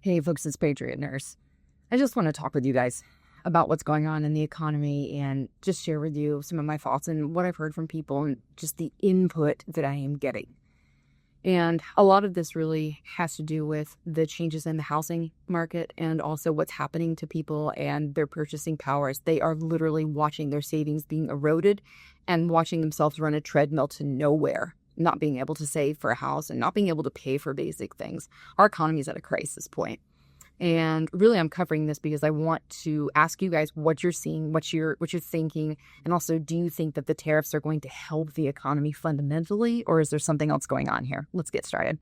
Hey folks, it's Patriot Nurse. I just want to talk with you guys about what's going on in the economy and just share with you some of my thoughts and what I've heard from people and just the input that I am getting. And a lot of this really has to do with the changes in the housing market and also what's happening to people and their purchasing powers. They are literally watching their savings being eroded and watching themselves run a treadmill to nowhere, not being able to save for a house and not being able to pay for basic things. Our economy is at a crisis point. And really, I'm covering this because I want to ask you guys what you're seeing, what you're thinking, and also, do you think that the tariffs are going to help the economy fundamentally, or is there something else going on here? Let's get started.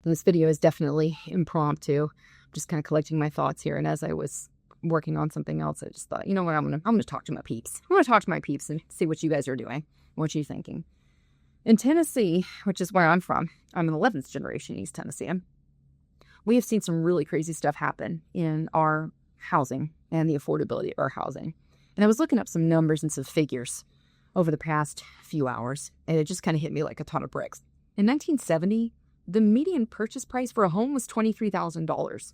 This video is definitely impromptu. I'm just kind of collecting my thoughts here, and as I was working on something else, I just thought, you know what, I'm gonna talk to my peeps. I'm gonna talk to my peeps and see what you guys are doing, what you're thinking. In Tennessee, which is where I'm from, I'm an 11th generation East Tennessean. We have seen some really crazy stuff happen in our housing and the affordability of our housing. And I was looking up some numbers and some figures over the past few hours, and it just kind of hit me like a ton of bricks. In 1970, the median purchase price for a home was $23,000.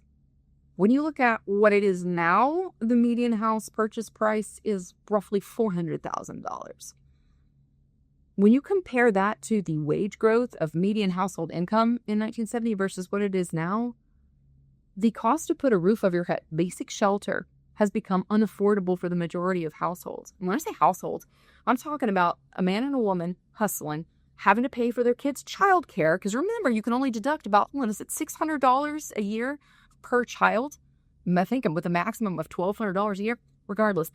When you look at what it is now, the median house purchase price is roughly $400,000. When you compare that to the wage growth of median household income in 1970 versus what it is now, the cost to put a roof over your head, basic shelter, has become unaffordable for the majority of households. And when I say households, I'm talking about a man and a woman hustling, having to pay for their kids' child care. Because remember, you can only deduct about, $600 a year per child. I think with a maximum of $1,200 a year. Regardless,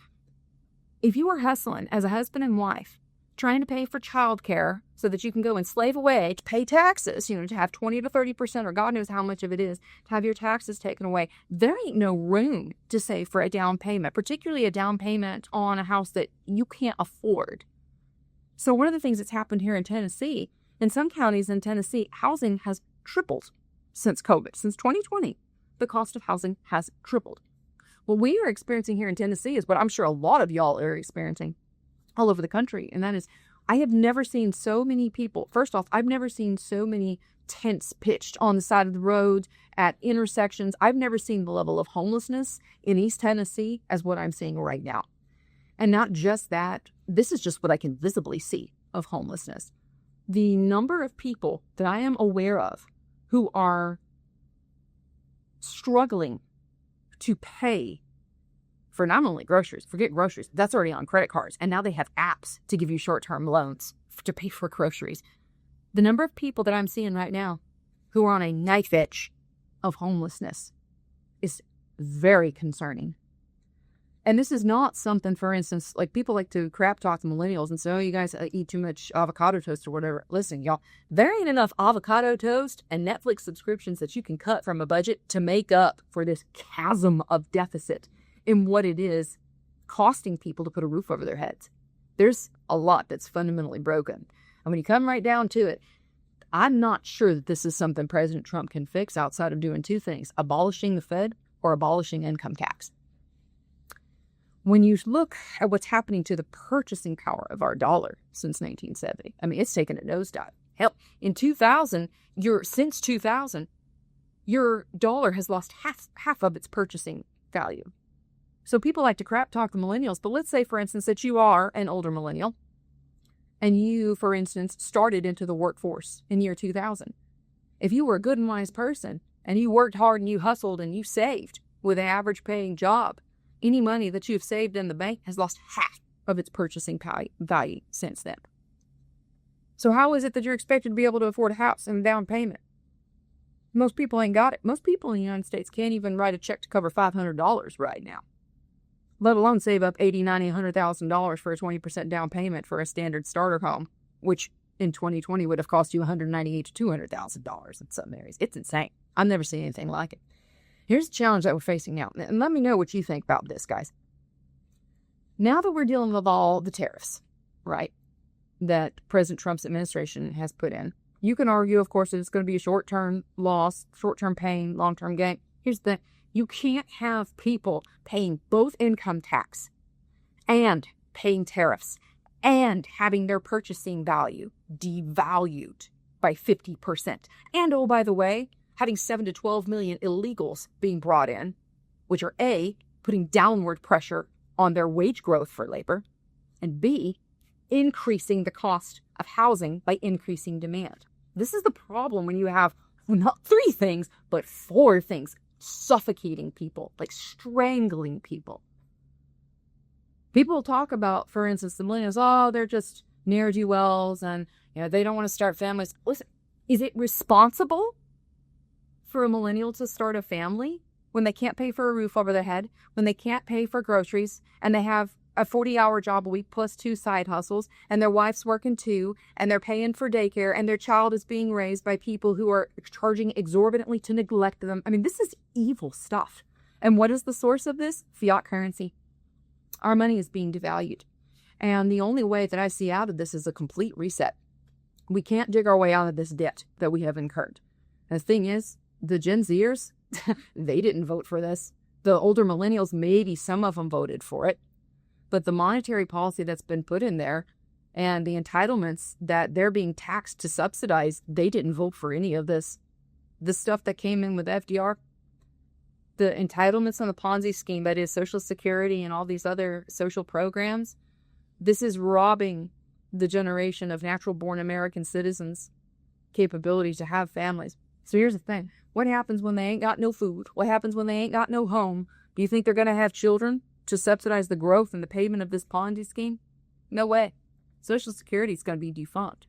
if you are hustling as a husband and wife, trying to pay for childcare so that you can go and slave away to pay taxes, to have 20 to 30%, or God knows how much of it is, to have your taxes taken away, there ain't no room to save for a down payment, particularly a down payment on a house that you can't afford. So one of the things that's happened here in Tennessee, in some counties in Tennessee, housing has tripled since COVID, since 2020. The cost of housing has tripled. What we are experiencing here in Tennessee is what I'm sure a lot of y'all are experiencing all over the country. And that is, I have never seen so many people. First off, I've never seen so many tents pitched on the side of the road at intersections. I've never seen the level of homelessness in East Tennessee as what I'm seeing right now. And not just that, this is just what I can visibly see of homelessness. The number of people that I am aware of who are struggling to pay for not only groceries, forget groceries, that's already on credit cards, and now they have apps to give you short-term loans to pay for groceries. The number of people that I'm seeing right now who are on a knife edge of homelessness is very concerning. And this is not something, for instance, like people like to crap talk to millennials and say, oh, you guys eat too much avocado toast or whatever. Listen, y'all, there ain't enough avocado toast and Netflix subscriptions that you can cut from a budget to make up for this chasm of deficit in what it is costing people to put a roof over their heads. There's a lot that's fundamentally broken. And when you come right down to it, I'm not sure that this is something President Trump can fix outside of doing two things: abolishing the Fed or abolishing income tax. When you look at what's happening to the purchasing power of our dollar since 1970, it's taken a nosedive. Hell, in 2000, since 2000, your dollar has lost half of its purchasing value. So people like to crap talk the millennials, but let's say, for instance, that you are an older millennial and you, for instance, started into the workforce in year 2000. If you were a good and wise person and you worked hard and you hustled and you saved with an average paying job, any money that you've saved in the bank has lost half of its purchasing value since then. So how is it that you're expected to be able to afford a house and a down payment? Most people ain't got it. Most people in the United States can't even write a check to cover $500 right now, let alone save up $80,000, $90,000, $100,000 for a 20% down payment for a standard starter home, which in 2020 would have cost you $198,000 to $200,000 in some areas. It's insane. I've never seen anything like it. Here's the challenge that we're facing now. And let me know what you think about this, guys. Now that we're dealing with all the tariffs, right, that President Trump's administration has put in, you can argue, of course, that it's going to be a short-term loss, short-term pain, long-term gain. Here's the thing. You can't have people paying both income tax and paying tariffs, and having their purchasing value devalued by 50%. And oh, by the way, having 7 to 12 million illegals being brought in, which are A, putting downward pressure on their wage growth for labor, and B, increasing the cost of housing by increasing demand. This is the problem when you have not 3 things, but 4 things suffocating people, like strangling people. People talk about, for instance, the millennials, oh, they're just ne'er-do-wells and they don't want to start families. Listen, is it responsible for a millennial to start a family when they can't pay for a roof over their head, when they can't pay for groceries, and they have a 40-hour job a week plus 2 side hustles, and their wife's working too, and they're paying for daycare, and their child is being raised by people who are charging exorbitantly to neglect them? I mean, this is evil stuff. And what is the source of this? Fiat currency. Our money is being devalued. And the only way that I see out of this is a complete reset. We can't dig our way out of this debt that we have incurred. And the thing is, the Gen Zers, they didn't vote for this. The older millennials, maybe some of them voted for it. But the monetary policy that's been put in there and the entitlements that they're being taxed to subsidize, they didn't vote for any of this. The stuff that came in with FDR, the entitlements on the Ponzi scheme, that is Social Security and all these other social programs, this is robbing the generation of natural-born American citizens' capability to have families. So here's the thing. What happens when they ain't got no food? What happens when they ain't got no home? Do you think they're going to have children to subsidize the growth and the payment of this Ponzi scheme? No way. Social Security is going to be defunct.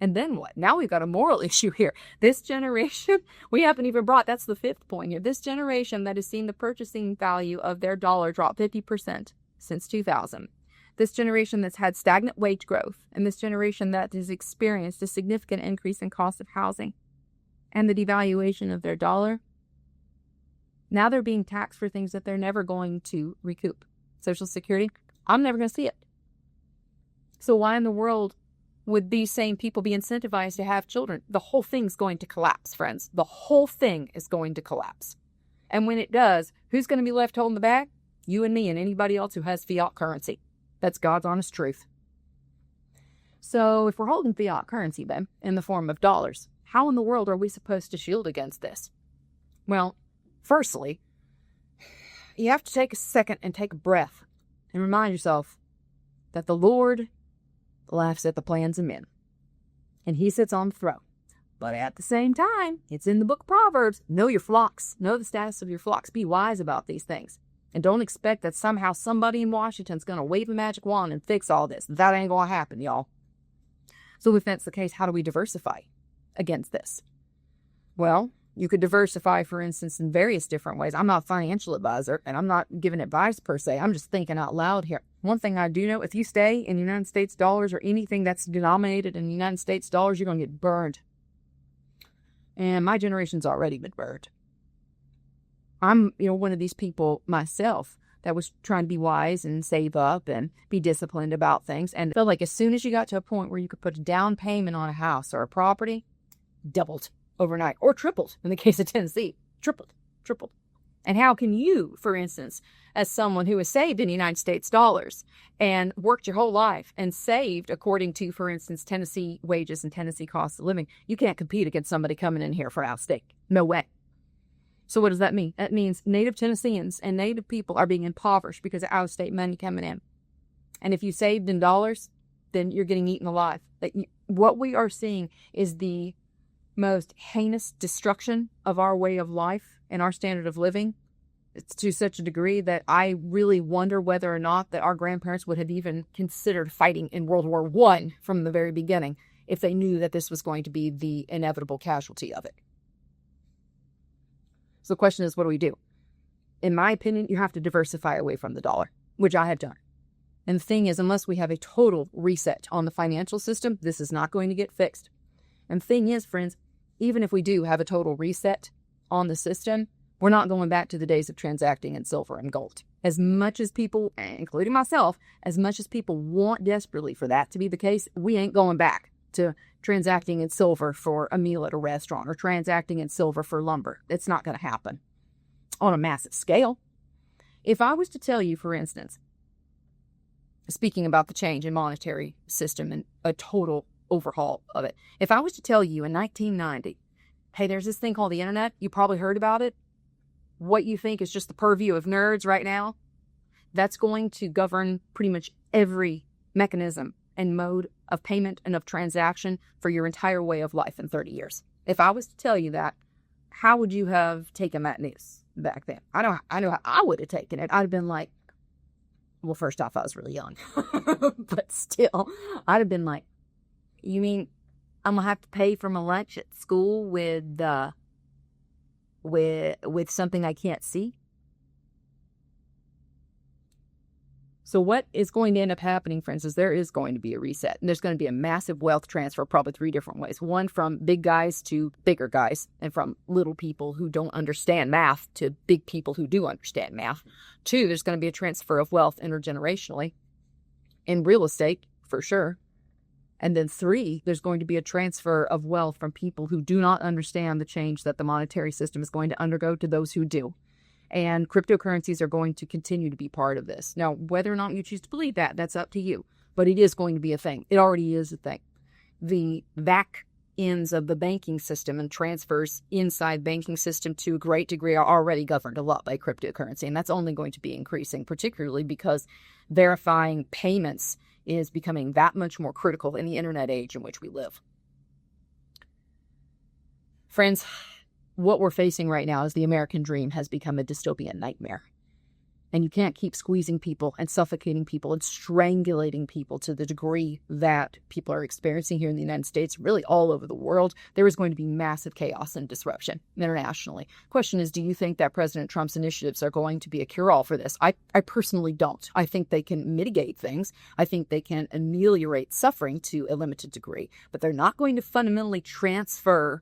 And then what? Now we've got a moral issue here. This generation, we haven't even brought, that's the 5th point here. This generation that has seen the purchasing value of their dollar drop 50% since 2000. This generation that's had stagnant wage growth. And this generation that has experienced a significant increase in cost of housing and the devaluation of their dollar. Now they're being taxed for things that they're never going to recoup. Social Security, I'm never going to see it. So why in the world would these same people be incentivized to have children? The whole thing's going to collapse, friends. The whole thing is going to collapse. And when it does, who's going to be left holding the bag? You and me and anybody else who has fiat currency. That's God's honest truth. So if we're holding fiat currency then, in the form of dollars, how in the world are we supposed to shield against this? Well, firstly, you have to take a second and take a breath and remind yourself that the Lord laughs at the plans of men, and he sits on the throne. But at the same time, it's in the book of Proverbs. Know your flocks. Know the status of your flocks. Be wise about these things. And don't expect that somehow somebody in Washington's going to wave a magic wand and fix all this. That ain't going to happen, y'all. So if that's the case, how do we diversify against this? Well, you could diversify, for instance, in various different ways. I'm not a financial advisor, and I'm not giving advice per se. I'm just thinking out loud here. One thing I do know, if you stay in United States dollars or anything that's denominated in United States dollars, you're going to get burned. And my generation's already been burned. I'm, one of these people myself that was trying to be wise and save up and be disciplined about things. And felt like as soon as you got to a point where you could put a down payment on a house or a property, doubled overnight, or tripled in the case of Tennessee. Tripled. And how can you, for instance, as someone who has saved in United States dollars and worked your whole life and saved according to, for instance, Tennessee wages and Tennessee cost of living, you can't compete against somebody coming in here for out of state. No way. So what does that mean? That means native Tennesseans and native people are being impoverished because of out of state money coming in. And if you saved in dollars, then you're getting eaten alive. What we are seeing is the most heinous destruction of our way of life and our standard of living. It's to such a degree that I really wonder whether or not that our grandparents would have even considered fighting in World War I from the very beginning if they knew that this was going to be the inevitable casualty of it. So the question is, what do we do? In my opinion, you have to diversify away from the dollar, which I have done. And the thing is, unless we have a total reset on the financial system, this is not going to get fixed. And the thing is, friends, even if we do have a total reset on the system, we're not going back to the days of transacting in silver and gold. As much as people, including myself, as much as people want desperately for that to be the case, we ain't going back to transacting in silver for a meal at a restaurant or transacting in silver for lumber. It's not going to happen on a massive scale. If I was to tell you, for instance, speaking about the change in monetary system and a total overhaul of it. If I was to tell you in 1990, hey, there's this thing called the internet, you probably heard about it. What you think is just the purview of nerds right now, that's going to govern pretty much every mechanism and mode of payment and of transaction for your entire way of life in 30 years. If I was to tell you that, how would you have taken that news back then? I know how I would have taken it. I'd have been like, well, first off, I was really young, but still, I'd have been like, you mean I'm gonna have to pay for my lunch at school with something I can't see? So what is going to end up happening, friends, is there is going to be a reset. And there's going to be a massive wealth transfer, probably 3 different ways. One, from big guys to bigger guys, and from little people who don't understand math to big people who do understand math. 2, there's going to be a transfer of wealth intergenerationally in real estate, for sure. And then 3, there's going to be a transfer of wealth from people who do not understand the change that the monetary system is going to undergo to those who do. And cryptocurrencies are going to continue to be part of this. Now, whether or not you choose to believe that, that's up to you. But it is going to be a thing. It already is a thing. The back ends of the banking system and transfers inside banking system to a great degree are already governed a lot by cryptocurrency. And that's only going to be increasing, particularly because verifying payments is becoming that much more critical in the internet age in which we live. Friends, what we're facing right now is the American dream has become a dystopian nightmare. And you can't keep squeezing people and suffocating people and strangulating people to the degree that people are experiencing here in the United States, really all over the world. There is going to be massive chaos and disruption internationally. Question is, do you think that President Trump's initiatives are going to be a cure-all for this? I personally don't. I think they can mitigate things. I think they can ameliorate suffering to a limited degree. But they're not going to fundamentally transfer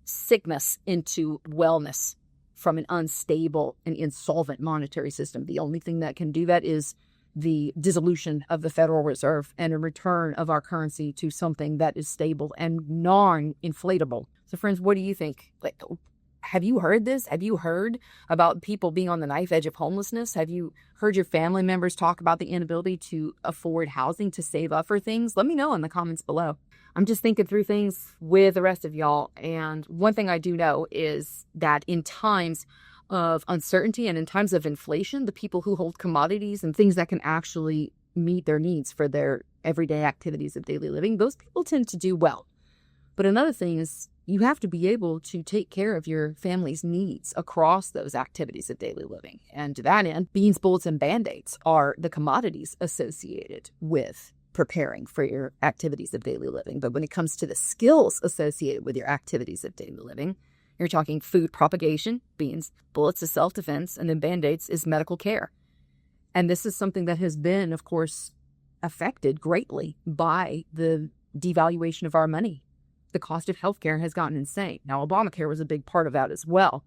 sickness into wellness from an unstable and insolvent monetary system. The only thing that can do that is the dissolution of the Federal Reserve and a return of our currency to something that is stable and non-inflatable. So friends, what do you think? Like, have you heard this? Have you heard about people being on the knife edge of homelessness? Have you heard your family members talk about the inability to afford housing, to save up for things? Let me know in the comments below. I'm just thinking through things with the rest of y'all. And one thing I do know is that in times of uncertainty and in times of inflation, the people who hold commodities and things that can actually meet their needs for their everyday activities of daily living, those people tend to do well. But another thing is you have to be able to take care of your family's needs across those activities of daily living. And to that end, beans, bullets, and Band-Aids are the commodities associated with preparing for your activities of daily living. But when it comes to the skills associated with your activities of daily living, you're talking food propagation, beans, bullets is self-defense, and then Band-Aids is medical care. And this is something that has been, of course, affected greatly by the devaluation of our money. The cost of healthcare has gotten insane. Now, Obamacare was a big part of that as well.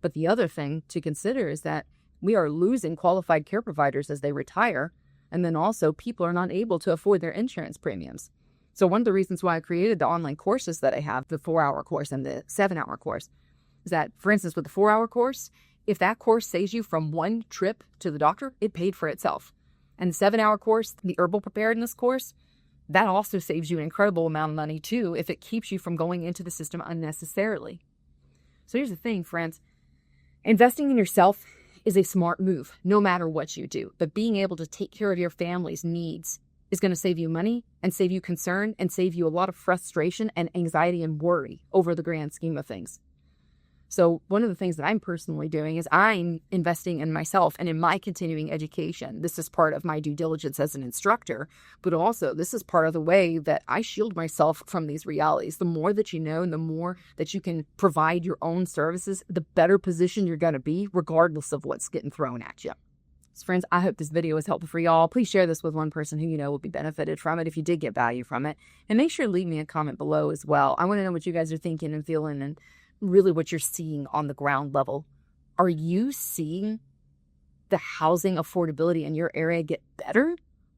But the other thing to consider is that we are losing qualified care providers as they retire. And then also people are not able to afford their insurance premiums. So one of the reasons why I created the online courses that I have, the 4-hour course and the 7-hour course, is that, for instance, with the 4-hour course, if that course saves you from one trip to the doctor, it paid for itself. And the 7-hour course, the herbal preparedness course, that also saves you an incredible amount of money too if it keeps you from going into the system unnecessarily. So here's the thing, friends. Investing in yourself is a smart move, no matter what you do. But being able to take care of your family's needs is going to save you money and save you concern and save you a lot of frustration and anxiety and worry over the grand scheme of things. So one of the things that I'm personally doing is I'm investing in myself and in my continuing education. This is part of my due diligence as an instructor, but also this is part of the way that I shield myself from these realities. The more that you know and the more that you can provide your own services, the better position you're going to be, regardless of what's getting thrown at you. So friends, I hope this video was helpful for y'all. Please share this with one person who you know will be benefited from it if you did get value from it. And make sure to leave me a comment below as well. I want to know what you guys are thinking and feeling and really what you're seeing on the ground level. Are you seeing the housing affordability in your area get better,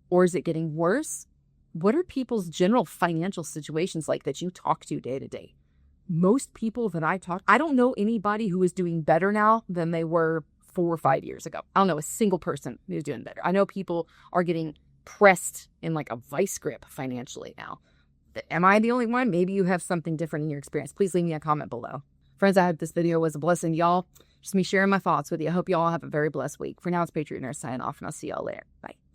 or is it getting worse? What are people's general financial situations like that you talk to day to day? Most people that I don't know anybody who is doing better now than they were 4 or 5 years ago. I don't know a single person who's doing better. I know people are getting pressed in like a vice grip financially now. Am I the only one? Maybe you have something different in your experience. Please leave me a comment below. Friends, I hope this video was a blessing to y'all. Just me sharing my thoughts with you. I hope y'all have a very blessed week. For now, it's Patriot Nurse signing off, and I'll see y'all later. Bye.